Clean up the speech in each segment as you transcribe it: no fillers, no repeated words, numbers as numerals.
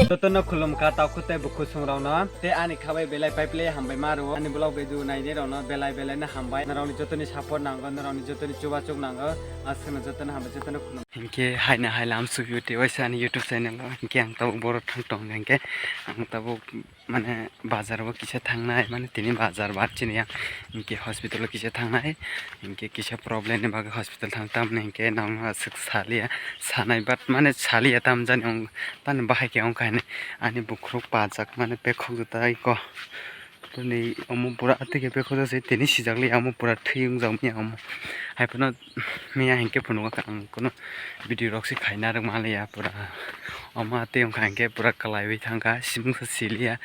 Totono khulum ka ta khute bukhu sungrauna te ani khabai belai pipe hambai maru ani blog bedu naide rona belai na hambai naroni jotoni support nanggo naroni jotoni chuba chuk nanggo asuna jotoni hambai jotoni khulum hinke haina hailam suyu te waisani YouTube channel hinke ang tabu boro thang tong hinke ang tabu mane bazar bo kisa thangnai mane tini bazar batchini yang hinke hospital kisa thangnai hinke kisa problem ne baga hospital thangtam ne hinke nang asuk salia sanai bat mane salia tam jani tan bahai ke ong kaine ani bukruk pajak mane pekhok tai ko tuni amu pura atike pekhok se tini sijakli amu pura thiyung jamni amu haipuna miya hinke phunu ka ang kono video roksi khaina rang malaya pura ama te ong khanke pura kalai wi thangka simung silia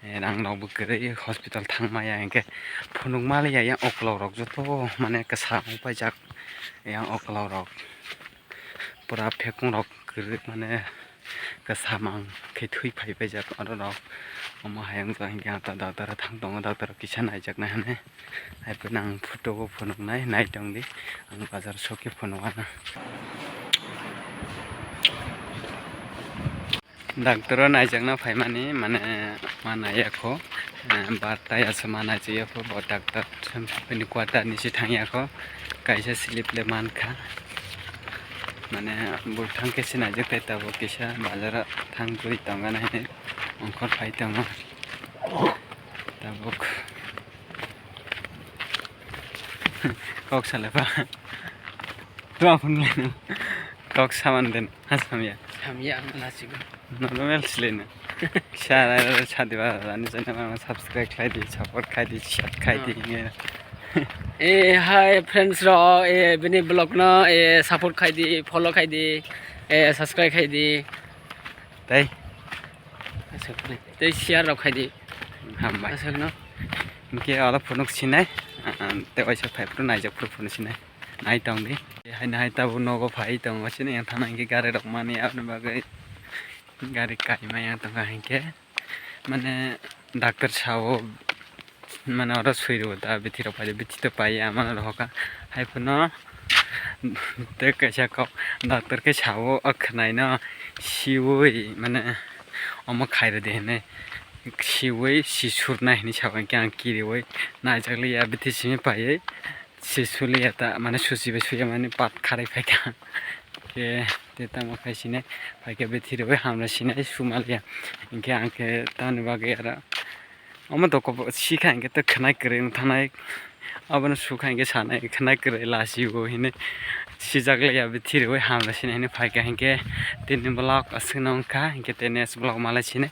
rang nau bukre hospital thangmaya hinke phunung malaya ya oklo rok joto mane kasa pajak yang oklo rok pura phekung rok mane kasamang ke thui phai pajak aro rok ama hayang jang yang ta doctor thang dong doctor kisan ajak na hane hai penang photo ko phunung nai nai dong di ang bazar soki phunungana doctor najak na phai mani mane manaya ko bartai asmana jiya ko bo doctor peni quarter ni si thangya ko kaisa slip le mankha mane burthang ke sina jek tai tabo kisa bazar thang puri tangana hene ongkor phai tango tabuk kok salapa tuang phun le kok saman den hasamya samya nasigo normal slena shara chadiba ani jana subscribe khai di support khai di share khai di hi friends ro bini blog no support khai di follow khai di subscribe khai di tai te share ro khai di hambai asal no ke ala phunuk sinai te waisa phai pru naijak pru phun sinai nai tong di hai nai tabu nogo phai tong wasine yang thana ke gare rok mani apne bagai gari kai ma yang tong ke mane doctor sawo mane ora suiru da bithiro pai bithi to pai amana roka hai puno te kaisa ko doctor ke sawo akhnai na siwoi mane omo khaire de ne siwoi sisurna hini sawan kyang kiriwoi najakli ya bithi simi pai sisuli ta mane susi be suya mane pat kharai phai ka ke teta mo khaisine phai ke bithiro be hamra sine sumalia inke anke tan bage ara omo to ko sikha inke to khnai kre thanai abana sukha inke sanai khnai kre lasi go hine sijakle ya bithiro be hamra sine hine phai ka inke tin block asnong ka inke tenes block mala sine